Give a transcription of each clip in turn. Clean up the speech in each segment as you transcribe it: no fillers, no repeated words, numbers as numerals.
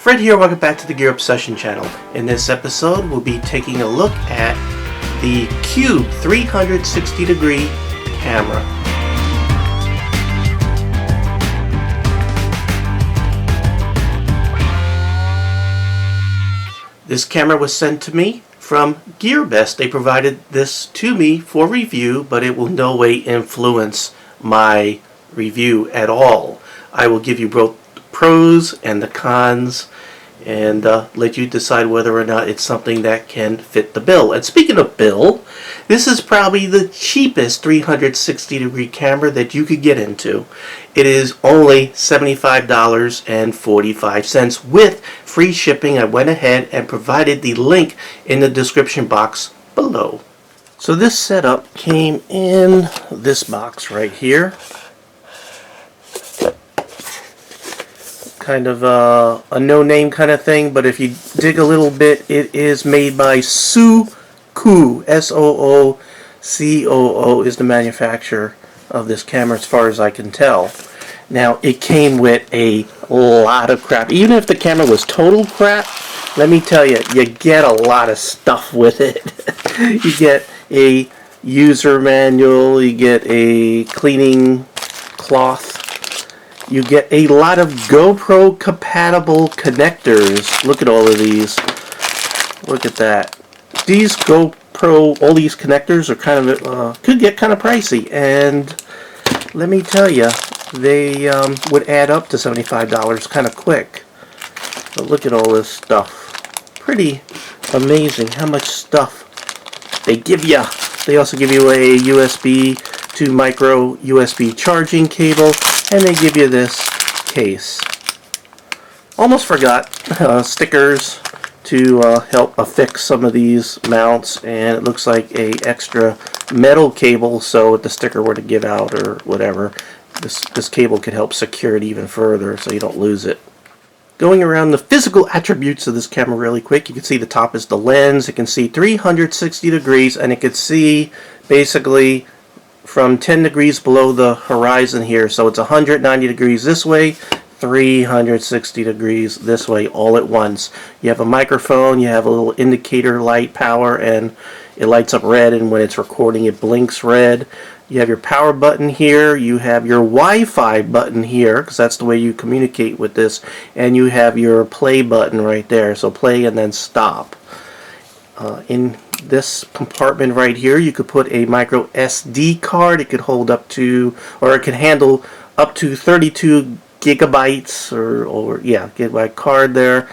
Fred here, welcome back to the Gear Obsession channel. In this episode, we'll be taking a look at the Cube 360 degree camera. This camera was sent to me from GearBest. They provided this to me for review, but it will in no way influence my review at all. I will give you both the pros and the cons and let you decide whether or not it's something that can fit the bill. And speaking of bill, this is probably the cheapest 360 degree camera that you could get into. It is only $75.45 with free shipping. I went ahead and provided the link in the description box below. So this setup came in this box right here. Kind of a no-name kind of thing, but if you dig a little bit, it is made by Soocoo. S-O-O-C-O-O is the manufacturer of this camera as far as I can tell. Now, it came with a lot of crap. Even if the camera was total crap, let me tell you, you get a lot of stuff with it. You get a user manual, you get a cleaning cloth, you get a lot of GoPro compatible connectors. Look at all of these. Look at that. These GoPro, all these connectors are kind of, could get kind of pricey. And let me tell you, they would add up to $75 kind of quick. But look at all this stuff. Pretty amazing how much stuff they give you. They also give you a USB to micro USB charging cable, and they give you this case. Almost forgot stickers to help affix some of these mounts, and it looks like a extra metal cable, so if the sticker were to give out or whatever, this cable could help secure it even further so you don't lose it. Going around the physical attributes of this camera really quick, you can see the top is the lens. It can see 360 degrees, and it can see basically from 10 degrees below the horizon here. So it's 190 degrees this way, 360 degrees this way, all at once. You have a microphone, you have a little indicator light power, and it lights up red, and when it's recording it blinks red. You have your power button here, you have your Wi-Fi button here, because that's the way you communicate with this, and you have your play button right there, so play and then stop. In this compartment right here, you could put a micro SD card. It could hold up to, or it could handle up to 32 gigabytes, or yeah, gigabyte card there.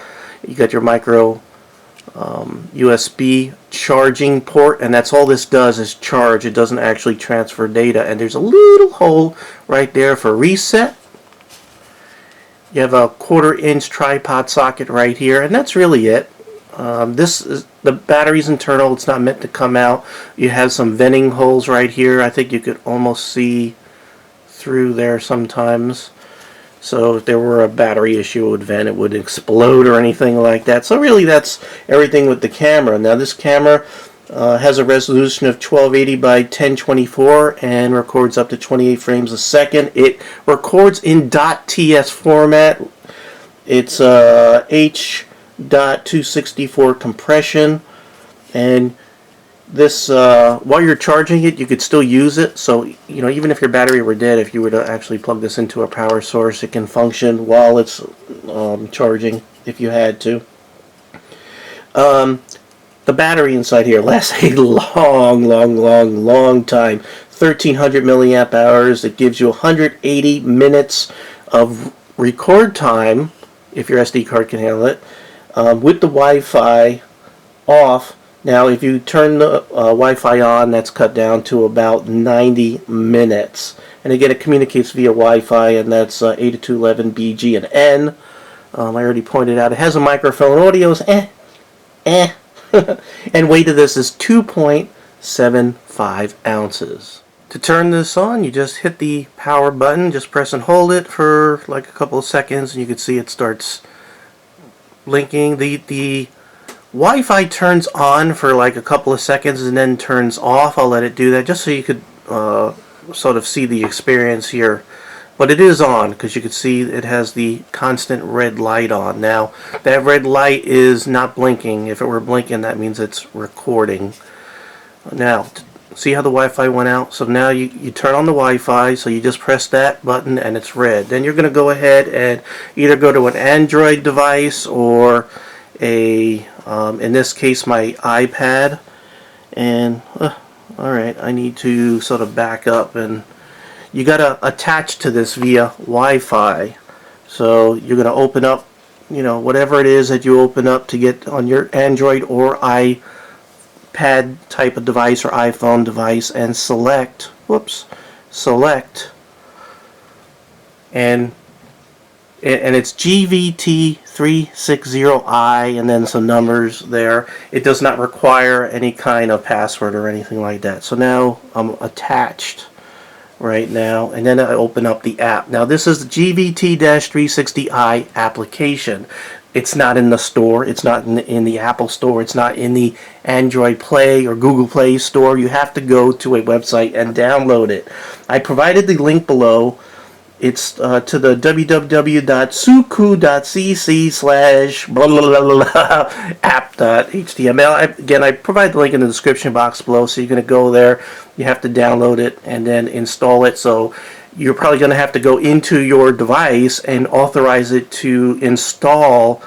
You got your micro USB charging port, and that's all this does is charge. It doesn't actually transfer data. And there's a little hole right there for reset. You have a 1/4-inch tripod socket right here, and that's really it. This is the battery's internal. It's not meant to come out. You have some venting holes right here. I think you could almost see through there sometimes. So if there were a battery issue, it would vent, it would explode or anything like that. So really that's everything with the camera. Now this camera has a resolution of 1280 by 1024 and records up to 28 frames a second. It records in .ts format. It's H.264 compression, and this while you're charging it, you could still use it. So you know, even if your battery were dead, if you were to actually plug this into a power source, it can function while it's charging if you had to. The battery inside here lasts a long time. 1300 milliamp hours. It gives you 180 minutes of record time if your SD card can handle it, with the Wi-Fi off. Now if you turn the Wi-Fi on, that's cut down to about 90 minutes. And again, it communicates via Wi-Fi, and that's 802.11 BG and N. I already pointed out it has a microphone. Audio's and weight of this is 2.75 ounces. To turn this on, you just hit the power button, just press and hold it for like a couple of seconds, and you can see it starts blinking. The Wi-Fi turns on for like a couple of seconds and then turns off. I'll let it do that just so you could sort of see the experience here but it is on because you can see it has the constant red light on. Now that red light is not blinking. If it were blinking, that means it's recording. Now see how the Wi-Fi went out? So now you turn on the Wi-Fi, so you just press that button and it's red. Then you're going to go ahead and either go to an Android device or a, in this case, my iPad. And, alright, I need to sort of back up, and you got to attach to this via Wi-Fi. So you're going to open up, you know, whatever it is that you open up to get on your Android or iPad type of device or iPhone device, and select and it's GVT360I and then some numbers there. It does not require any kind of password or anything like that. So now I'm attached right now, and then I open up the app. Now this is the GVT-360i application. It's not in the store. It's not in the Apple Store. It's not in the Android Play or Google Play Store. You have to go to a website and download it. I provided the link below. It's to the www.suku.cc/app.html. Again, I provide the link in the description box below, so you're going to go there. You have to download it and then install it. So you're probably going to have to go into your device and authorize it to install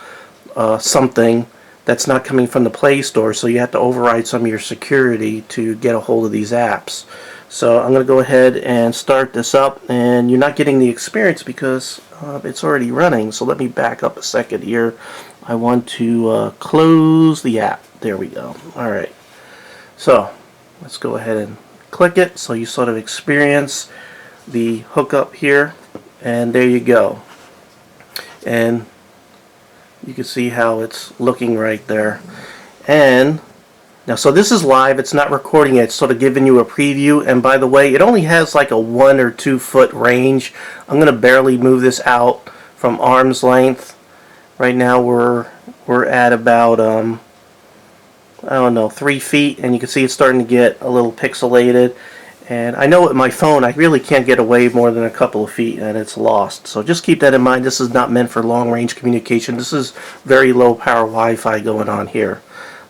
something that's not coming from the Play Store. So you have to override some of your security to get a hold of these apps. So I'm going to go ahead and start this up, and you're not getting the experience because it's already running. So let me back up a second here. I want to close the app. There we go. Alright. So let's go ahead and click it so you sort of experience the hookup here, and there you go. And you can see how it's looking right there. And now, so this is live. It's not recording it. It's sort of giving you a preview. And by the way, it only has like a 1 or 2 foot range. I'm going to barely move this out from arm's length. Right now we're at about I don't know, 3 feet, and you can see it's starting to get a little pixelated. And I know with my phone I really can't get away more than a couple of feet and it's lost. So just keep that in mind. This is not meant for long range communication. This is very low power Wi-Fi going on here.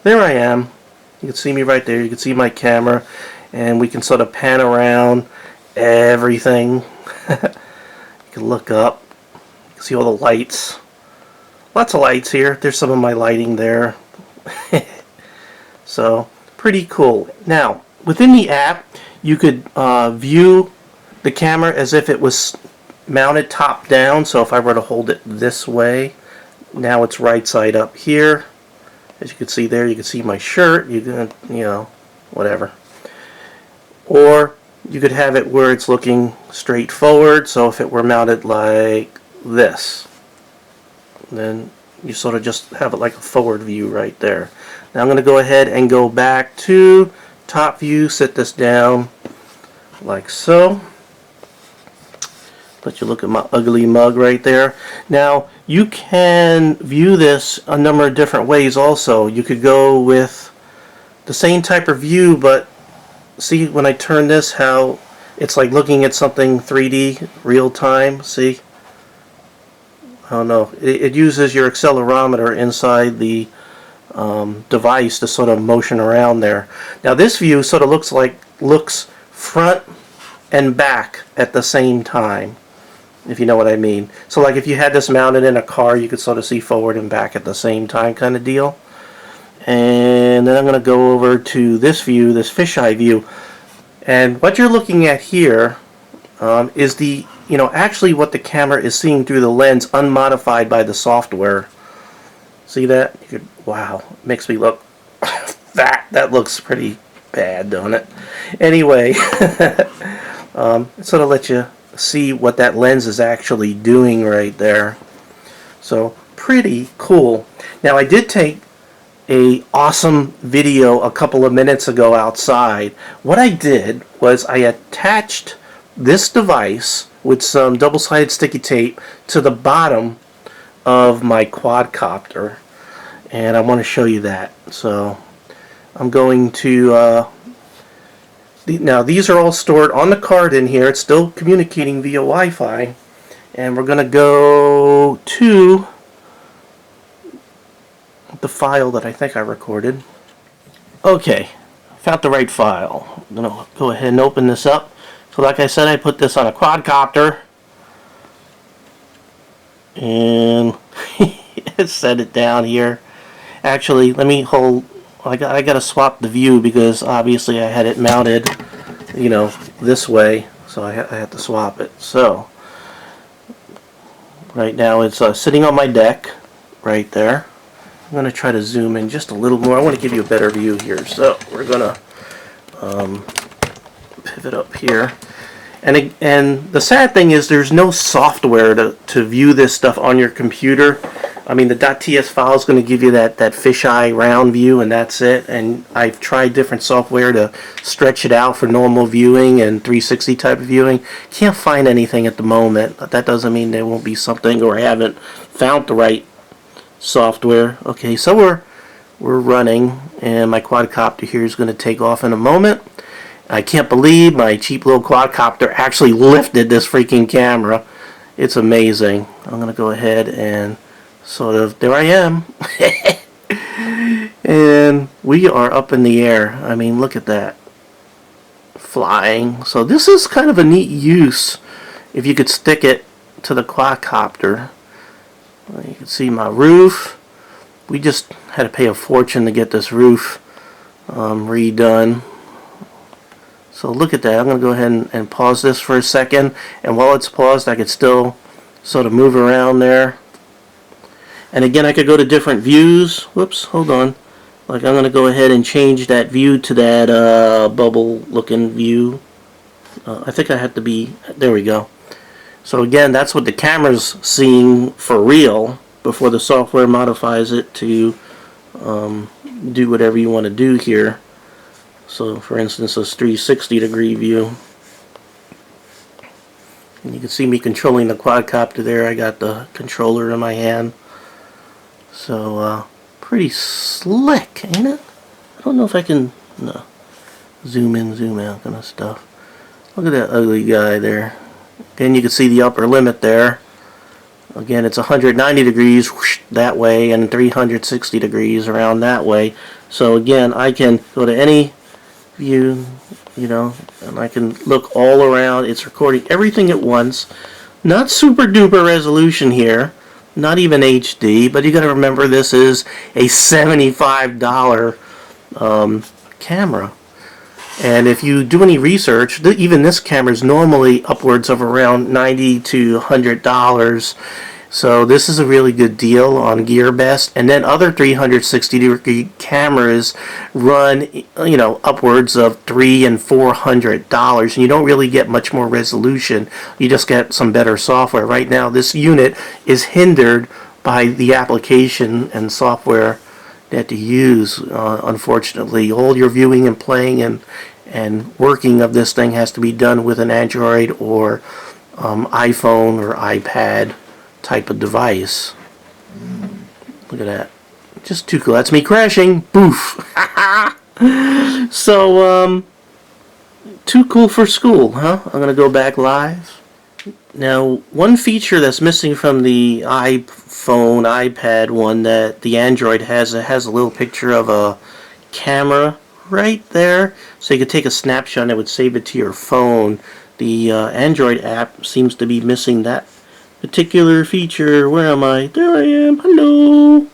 There I am. You can see me right there. You can see my camera, and we can sort of pan around everything. You can look up. You can see all the lights. Lots of lights here. There's some of my lighting there. So pretty cool. Now within the app you could view the camera as if it was mounted top down. So if I were to hold it this way, now it's right side up here. As you can see there, you can see my shirt. You can, you know, whatever. Or you could have it where it's looking straight forward. So if it were mounted like this, then you sort of just have it like a forward view right there. Now I'm going to go ahead and go back to top view, sit this down like so. Let you look at my ugly mug right there. Now you can view this a number of different ways also. You could go with the same type of view, but see when I turn this how it's like looking at something 3D real time. See? I don't know. It uses your accelerometer inside the device to sort of motion around there. Now this view sort of looks front and back at the same time, if you know what I mean. So like if you had this mounted in a car, you could sort of see forward and back at the same time kind of deal. And then I'm going to go over to this view, this fisheye view. And what you're looking at here is the, you know, actually what the camera is seeing through the lens unmodified by the software. See that? You could, wow, it makes me look fat. That looks pretty bad, don't it? Anyway, it sort of lets you see what that lens is actually doing right there. So pretty cool. Now I did take a awesome video a couple of minutes ago outside. What I did was I attached this device with some double-sided sticky tape to the bottom of my quadcopter, and I want to show you that. So I'm going to now these are all stored on the card in here. It's still communicating via Wi-Fi, and we're gonna go to the file that I think I recorded. Okay, found the right file. I'm gonna go ahead and open this up. So like I said, I put this on a quadcopter and set it down here. Actually, let me hold. I gotta swap the view because obviously I had it mounted, you know, this way, so I had to swap it. So right now it's sitting on my deck right there. I'm going to try to zoom in just a little more. I want to give you a better view here. So we're going to pivot up here. And the sad thing is there's no software to view this stuff on your computer. I mean, the .ts file is going to give you that fisheye round view, and that's it. And I've tried different software to stretch it out for normal viewing and 360 type of viewing. Can't find anything at the moment. But that doesn't mean there won't be something, or I haven't found the right software. Okay, so we're running, and my quadcopter here is going to take off in a moment. I can't believe my cheap little quadcopter actually lifted this freaking camera. It's amazing. I'm going to go ahead and sort of, there I am. And we are up in the air. I mean, look at that. Flying. So this is kind of a neat use if you could stick it to the quadcopter. You can see my roof. We just had to pay a fortune to get this roof redone. So look at that. I'm going to go ahead and pause this for a second. And while it's paused, I could still sort of move around there. And again, I could go to different views. Whoops, hold on. Like, I'm going to go ahead and change that view to that bubble looking view. I think I have to be, there we go. So again, that's what the camera's seeing for real before the software modifies it to do whatever you want to do here. So for instance, this 360 degree view. And you can see me controlling the quadcopter there. I got the controller in my hand. So pretty slick, ain't it? I don't know if I can zoom in, zoom out kind of stuff. Look at that ugly guy there. Again, you can see the upper limit there. Again, it's 190 degrees whoosh, that way and 360 degrees around that way. So again, I can go to any view, you know, and I can look all around. It's recording everything at once. Not super duper resolution here, not even HD, but you got to remember this is a $75 camera. And if you do any research, even this camera is normally upwards of around $90 to $100. So this is a really good deal on GearBest. And then other 360-degree cameras run, you know, upwards of $300 and $400. And you don't really get much more resolution. You just get some better software. Right now, this unit is hindered by the application and software that you use. Unfortunately, all your viewing and playing and working of this thing has to be done with an Android or iPhone or iPad type of device. Look at that. Just too cool. That's me crashing. Boof. So, too cool for school, huh? I'm going to go back live. Now, one feature that's missing from the iPhone, iPad one that the Android has, it has a little picture of a camera right there. So you could take a snapshot and it would save it to your phone. The Android app seems to be missing that particular feature. Where am I? There I am. Hello.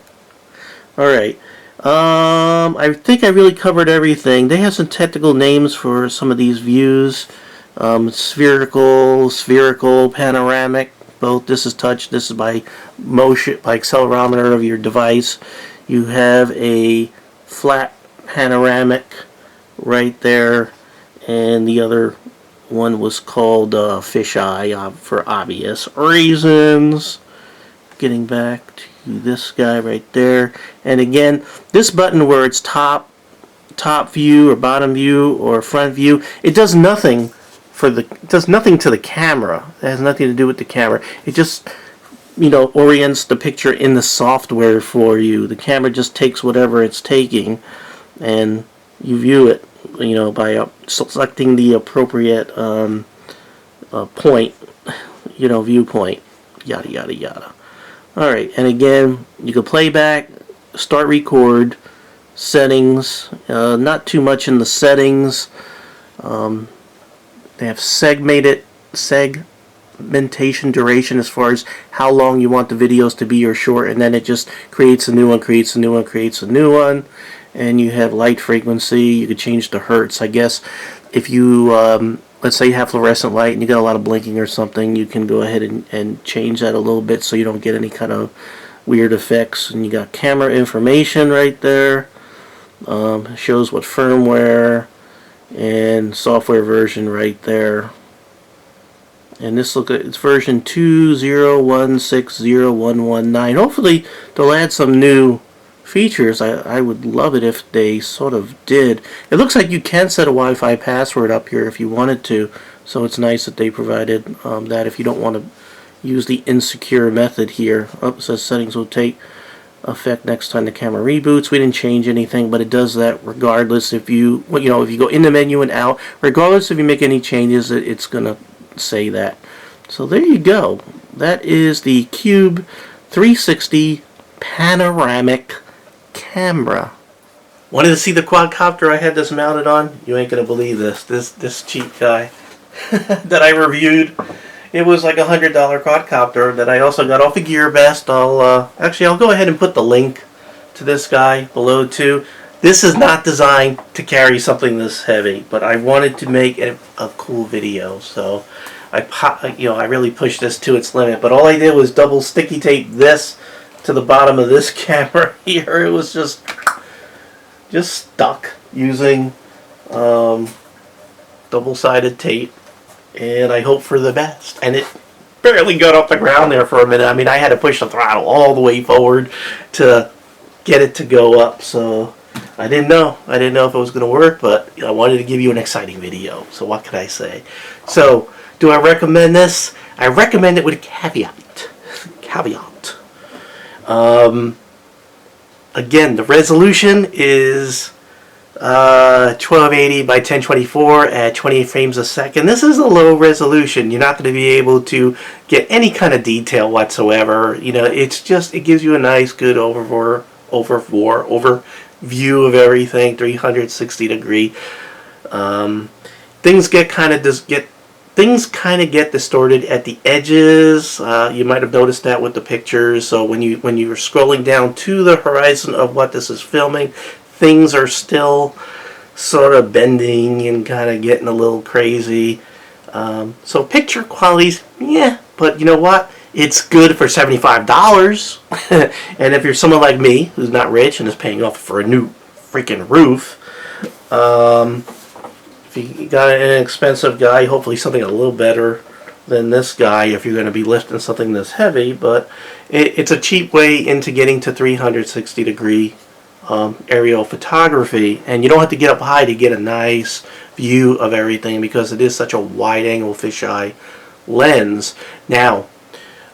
Alright. I think I really covered everything. They have some technical names for some of these views. Spherical, panoramic. Both. This is touch. This is by motion, by accelerometer of your device. You have a flat panoramic right there, and the other one was called fisheye for obvious reasons. Getting back to this guy right there, and again, this button where it's top view or bottom view or front view, it does nothing to the camera. It has nothing to do with the camera. It just, you know, orients the picture in the software for you. The camera just takes whatever it's taking, and you view it, you know, by selecting the appropriate point, you know, viewpoint. yada yada yada. Alright, and again, you can play back, start record, settings, not too much in the settings. They have segmentation duration as far as how long you want the videos to be or short, and then it just creates a new one, creates a new one, creates a new one. And you have light frequency. You could change the hertz. I guess if you let's say you have fluorescent light and you got a lot of blinking or something, you can go ahead and change that a little bit so you don't get any kind of weird effects. And you got camera information right there. Shows what firmware and software version right there. And this look at it's version 2.0.1.6.0.1.1.9. Hopefully they'll add some new features. I would love it if they sort of did. It looks like you can set a Wi-Fi password up here if you wanted to, so it's nice that they provided that if you don't want to use the insecure method here. Oh, it says settings will take effect next time the camera reboots. We didn't change anything, but it does that regardless. If you if you go in the menu and out, regardless if you make any changes, it's gonna say that. So there you go. That is the Cube 360 panoramic camera. Wanted to see the quadcopter I had this mounted on? You ain't gonna believe this. This cheap guy that I reviewed. It was like $100 quadcopter that I also got off of GearBest. I'll go ahead and put the link to this guy below too. This is not designed to carry something this heavy, but I wanted to make a cool video, so I really pushed this to its limit. But all I did was double sticky tape this to the bottom of this camera here. It was just stuck using double-sided tape, and I hope for the best. And it barely got off the ground there for a minute. I mean, I had to push the throttle all the way forward to get it to go up. So I didn't know if it was going to work, but I wanted to give you an exciting video. So what can I say? So do I recommend this? I recommend it with a caveat. Again, the resolution is 1280 by 1024 at 28 frames a second. This is a low resolution. You're not going to be able to get any kind of detail whatsoever. It gives you a nice, good overview of everything, 360 degree. Things kind of get distorted at the edges. You might have noticed that with the pictures. So when you're scrolling down to the horizon of what this is filming, things are still sort of bending and kind of getting a little crazy. So picture quality's, yeah, but you know what? It's good for $75. And if you're someone like me who's not rich and is paying off for a new freaking roof, if you got an expensive guy, hopefully something a little better than this guy if you're going to be lifting something this heavy. But it's a cheap way into getting to 360 degree aerial photography, and you don't have to get up high to get a nice view of everything because it is such a wide angle fisheye lens. Now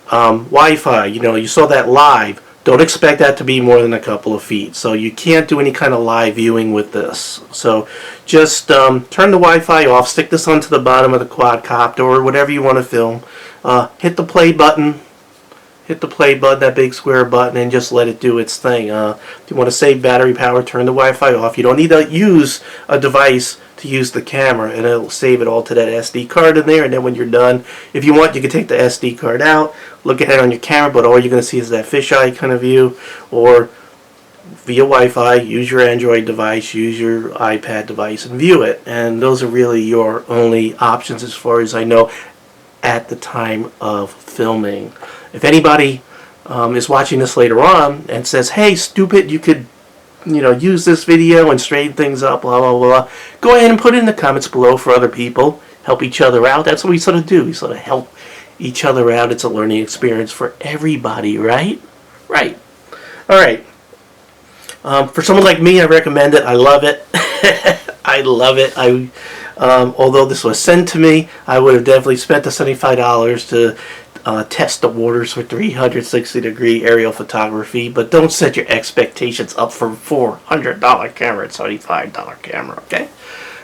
Wi-Fi, you saw that live. Don't expect that to be more than a couple of feet. So you can't do any kind of live viewing with this. So just turn the Wi-Fi off, stick this onto the bottom of the quadcopter or whatever you want to film. Hit the play button. That big square button, and just let it do its thing. If you want to save battery power, turn the Wi-Fi off. You don't need to use a device to use the camera, and it'll save it all to that SD card in there. And then when you're done, if you want, you can take the SD card out, look at it on your camera, but all you're going to see is that fisheye kind of view. Or via Wi-Fi, use your Android device, use your iPad device, and view it. And those are really your only options as far as I know at the time of filming. If anybody is watching this later on and says, hey, stupid, you could use this video and straighten things up, blah, blah, blah, go ahead and put it in the comments below for other people. Help each other out. That's what we sort of do. We sort of help each other out. It's a learning experience for everybody, right? Right. All right. For someone like me, I recommend it. I love it. I love it. Although this was sent to me, I would have definitely spent the $75 to test the waters for 360 degree aerial photography, but don't set your expectations up for $400 camera. It's $75 camera, okay?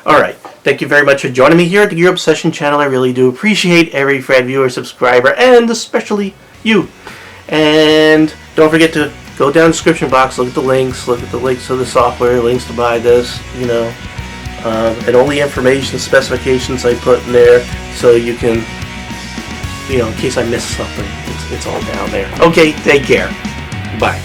Alright, thank you very much for joining me here at the Gear Obsession channel. I really do appreciate every friend, viewer, subscriber, and especially you. And don't forget to go down the description box, look at the links to the software, links to buy this, you know, and all the information, specifications I put in there, so you can, you know, in case I miss something, it's all down there. Okay, take care. Bye.